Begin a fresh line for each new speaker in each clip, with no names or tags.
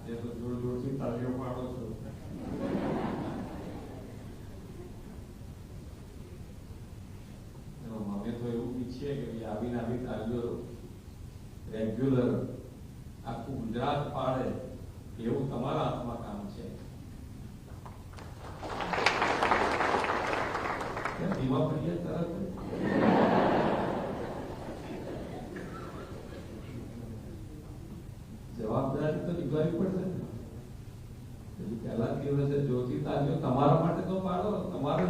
આજે તો જોર જોરથી તાળીઓ પાડો છો. અમે તો એવું ઈચ્છીએ કે આવીને આવી તાળીઓ રેગ્યુલર આખું ગુજરાત પાડે એવું તમારા હાથમાં કામ છે. ધીમા પડીએ તરત જવાબદારી તો નિભાવવી પડશે ને. પહેલા દિવસે જોતી તાલીઓ તમારા માટે તો પાડો, તમારે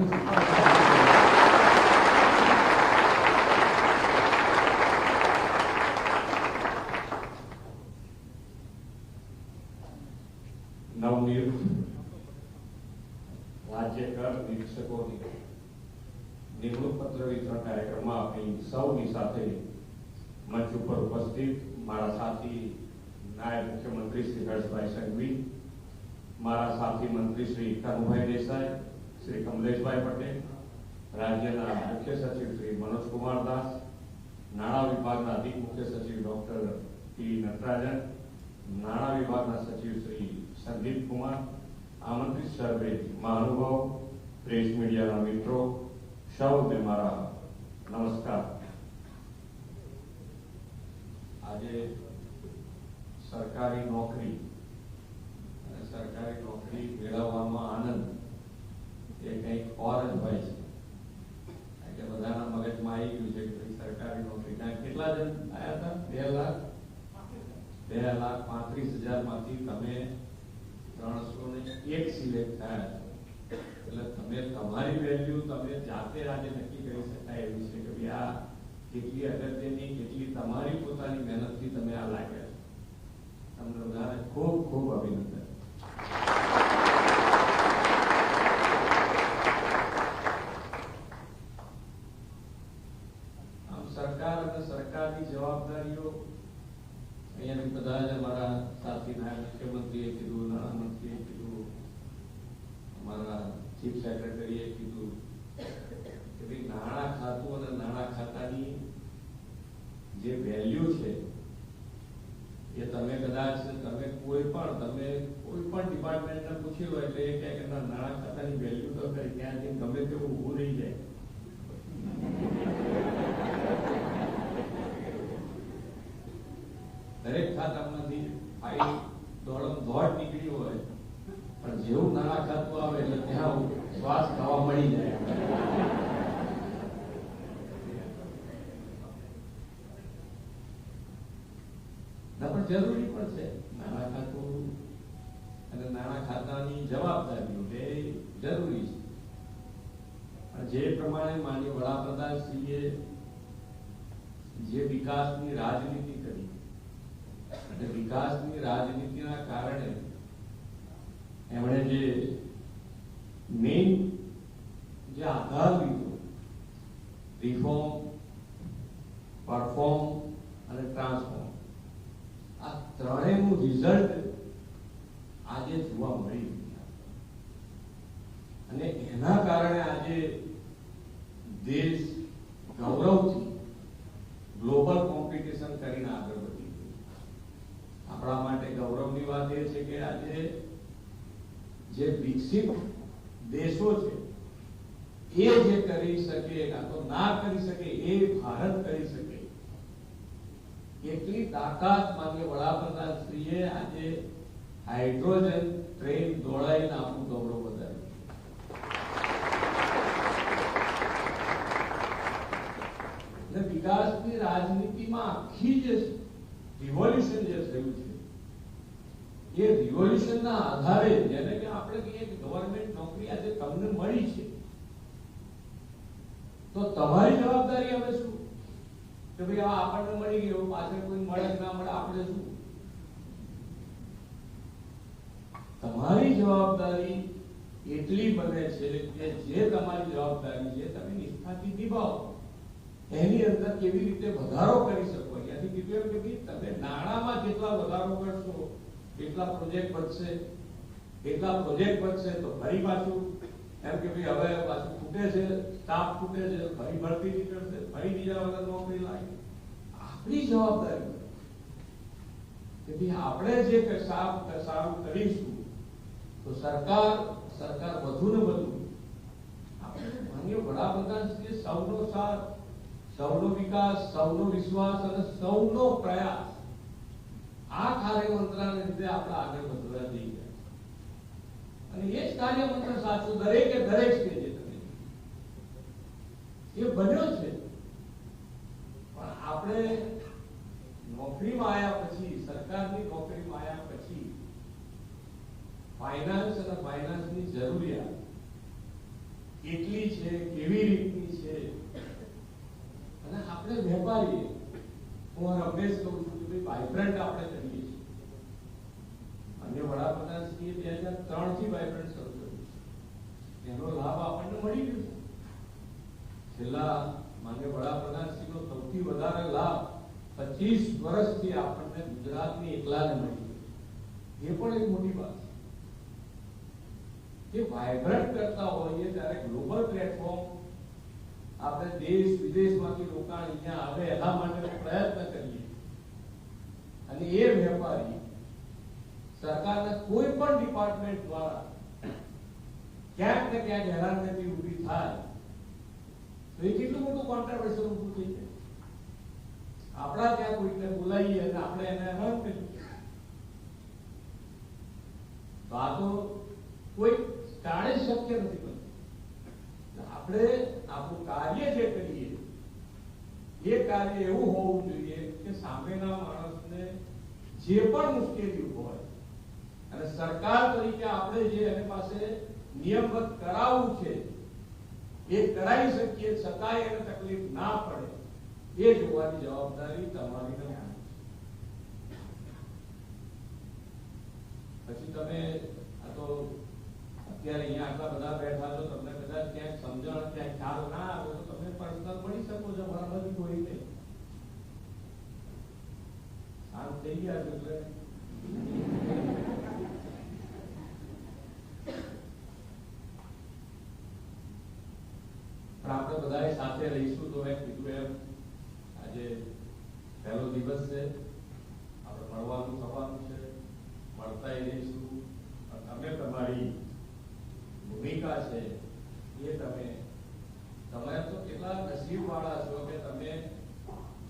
નવનિયુક્ત રાજ્ય કર નિરીક્ષકોની નિમણૂક પત્ર વિતરણ કાર્યક્રમમાં આપણી સૌની સાથે મંચ ઉપર ઉપસ્થિત મારા સાથી નાયબ મુખ્યમંત્રી શ્રી હર્ષભાઈ સંઘવી, મારા સાથી મંત્રી શ્રી કનુભાઈ દેસાઈ, શ્રી કમલેશભાઈ પટેલ, રાજ્યના મુખ્ય સચિવ શ્રી મનોજકુમાર દાસ, નાણાં વિભાગના અધિક મુખ્ય સચિવ ડોક્ટર પી નટરાજન, નાણાં વિભાગના સચિવ શ્રી સંદીપ કુમાર, આમંત્રિત સર્વે મહાનુભાવો, પ્રેસ મીડિયાના મિત્રો, સૌને મારા નમસ્કાર. આજે સરકારી નોકરી અને સરકારી નોકરી મેળવવાનો આનંદ એ કંઈક ઓર જ હોય છે. કારણ કે બધાના મગજમાં આવી ગયું છે કે સરકારી નોકરી કેટલા જણ આવ્યા હતા? 2,35,000 માંથી તમે 301 સિલેક્ટ થયા છો. એટલે તમે તમારી વેલ્યુ તમે જાતે આજે નક્કી કરી શકાય એવી છે કે ભાઈ આ કેટલી અગત્યની, કેટલી તમારી પોતાની મહેનતથી તમે આ લાગ્યા છો. તમને બધાને ખૂબ ખૂબ અભિનંદન. આમ સરકાર અને સરકારની જવાબદારીઓ અહીંયા બધા જ અમારા સાથી નાયબ મુખ્યમંત્રીએ કીધું, નાણામંત્રીએ કીધું, અમારા ચીફ સેક્રેટરીએ કીધું કે ભાઈ નાણાં ખાતું અને નાણાં ખાતાની જે વેલ્યુ છે એ તમે કદાચ તમે કોઈ પણ ડિપાર્ટમેન્ટને પૂછ્યું હોય એટલે એ કહે કે નાણાં ખાતાની વેલ્યુ તો કરી ત્યાં જઈને ગમે તેવું ઊભું રહી જાય. દરેક ખાતામાંથી ફાઇલ દોડ નીકળી હોય પણ જેવું નાણાં ખાતું આવે એટલે ત્યાં શ્વાસ ખાવા મળી જાય. પણ જરૂરી પણ છે નાણાં ખાતું અને નાણાં ખાતાની જવાબદારીઓ બે જરૂરી છે. જે પ્રમાણે માનનીય વડાપ્રધાનશ્રીએ જે વિકાસની રાજનીતિ કરી અને વિકાસની રાજનીતિના કારણે એમણે જે મેઇન જે આધાર લીધો, રિફોર્મ, પરફોર્મ અને ટ્રાન્સફોર્મ, આ ત્રણેયનું રિઝલ્ટ આજે જોવા મળી રહ્યું અને એના કારણે આજે દેશ ગૌરવથી ગ્લોબલ કોમ્પિટિશન કરીને આગળ વધી ગયું. આપણા માટે ગૌરવની વાત એ છે કે આજે જે વિકસિત દેશો છે એ જે કરી શકે કાં તો ના કરી શકે એ ભારત કરી શકે એટલી તાકાત માન્ય વડાપ્રધાનશ્રીએ આજે હાઇડ્રોજન ટ્રેન દોડાવીને આપણું ગૌરવ વધાર્યું. એટલે વિકાસની રાજનીતિમાં આખી જે રિવોલ્યુશન જે થયું છે એ રિવોલ્યુશનના આધારે જેને કે આપણે કહીએ કે ગવર્નમેન્ટ નોકરી આજે તમને મળી છે તો તમારી જવાબદારી હવે શું કે ભાઈ આપણને મળી ગયું પાછળ કોઈ મળે ના મળે આપણે શું? તમારી જવાબદારી એટલી બને છે કે જે તમારી જવાબદારી છે તમે નિષ્ઠાથી નિભાવો. એની અંદર કેવી રીતે વધારો કરી શકો. ત્યાંથી કીધું કે તમે નાણાંમાં જેટલા વધારો કરશો એટલા પ્રોજેક્ટ વધશે તો ફરી પાછું એમ કે ભાઈ હવે પાછું ખૂટે છે, સ્ટાફ ખૂટે છે, ફરી ભરતી નીકળશે, ફરી બીજા વગર નોકરી લાગે. આપણી જવાબદારી કે ભાઈ આપણે જે સારું કરીશું તો સરકાર વધુ ને વધુ આપણે માનીય વડાપ્રધાન શ્રી સૌનો સાથ, સૌનો વિકાસ, સૌનો વિશ્વાસ અને સૌનો પ્રયાસ આ કાર્યમંત્રને લીધે આપણે આગળ વધવા જઈ ગયા અને એ જ કાર્યમંત્ર સાચું દરેક સ્ટેજે તમે એ બન્યો છે. પણ આપણે નોકરીમાં આવ્યા પછી, સરકારની નોકરીમાં આવ્યા પછી ફાઇનાન્સ અને ફાઇનાન્સની જરૂરિયાત કેટલી છે, કેવી રીતની છે અને આપણે વેપારી હું રમેશ કહું છું કે ભાઈ વાઇબ્રન્ટ આપણે કરીએ છીએ. માન્ય વડાપ્રધાન શ્રીએ 2003 થી વાઇબ્રન્ટ શરૂ કર્યું છે. એનો લાભ આપણને મળી ગયો છે. છેલ્લા માન્ય વડાપ્રધાન શ્રીનો સૌથી વધારે લાભ 25 વર્ષથી આપણને ગુજરાતની એકલાને મળી ગયો. એ પણ એક મોટી વાત છે કે વાઇબ્રન્ટ કરતા હોઈએ ત્યારે ગ્લોબલ પ્લેટફોર્મ આપણે દેશ વિદેશમાંથી રોકાણ અહીંયા આવે એના માટે પ્રયત્ન કરીએ અને એ વેપારી સરકારના કોઈ પણ ડિપાર્ટમેન્ટ દ્વારા ક્યાંક ને ક્યાંક હેરાનગતિ ઊભી થાય તો એ કેટલું મોટું કોન્ટ્રાવર્સલ ઊભું થઈ જાય. આપણા ત્યાં કોઈને બોલાવીએ અને આપણે એને હેરાન કરીએ તો આ તો કોઈ ટાળી શક્ય નથી બનતું. આપણે આપણું કાર્ય જે કરીએ એ કાર્ય એવું હોવું જોઈએ કે સામેના માણસને જે પણ મુશ્કેલી હોય અને સરકાર તરીકે આપણે જે એની પાસે નિયમબદ્ધ કરાવવું છે એ કરાવી શકીએ છતાંય એને તકલીફ ના પડે એ જોવાની જવાબદારી તમારી નથી. પછી તમે આ તો અત્યારે અહીંયા આટલા બધા બેઠા છો, તમને કદાચ ક્યાંક સમજણ ક્યાંક ખ્યાલ ના આવે તો તમે પર્સનલ મળી શકો છો. મારા બધી કોઈ નહીં શાંત થઈ ગયા છો એટલે પણ આપણે બધા સાથે રહીશું. તો મેં કીધું એમ આજે પહેલો દિવસ છે, આપણે મળવાનું થવાનું છે, મળતા રહીશું. તમે તમારી ભૂમિકા છે એ તમે તો કેટલા નસીબવાળા છો કે તમે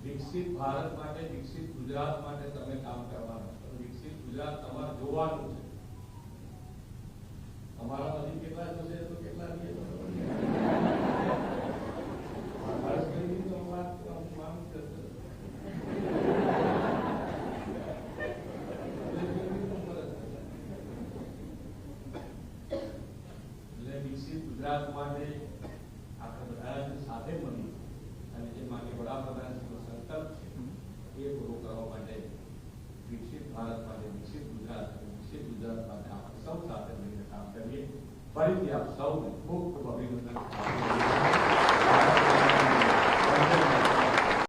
વિકસિત ભારત માટે, વિકસિત ગુજરાત માટે તમે કામ કરવાના છો. વિકસિત ગુજરાત તમારે જોવાનું છે. તમારામાંથી કેટલા જશે તો કેટલા નહીં ગુજરાત માટે આપણે બધા સાથે મળી અને જે માનનીય વડાપ્રધાનશ્રીનો સંકલ્પ છે એ પૂરો કરવા માટે વિકસિત ભારત માટે, વિકસિત ગુજરાત માટે આપણે સૌ સાથે મળીને કામ કરીએ. ફરીથી આપ સૌને ખૂબ ખૂબ અભિનંદન.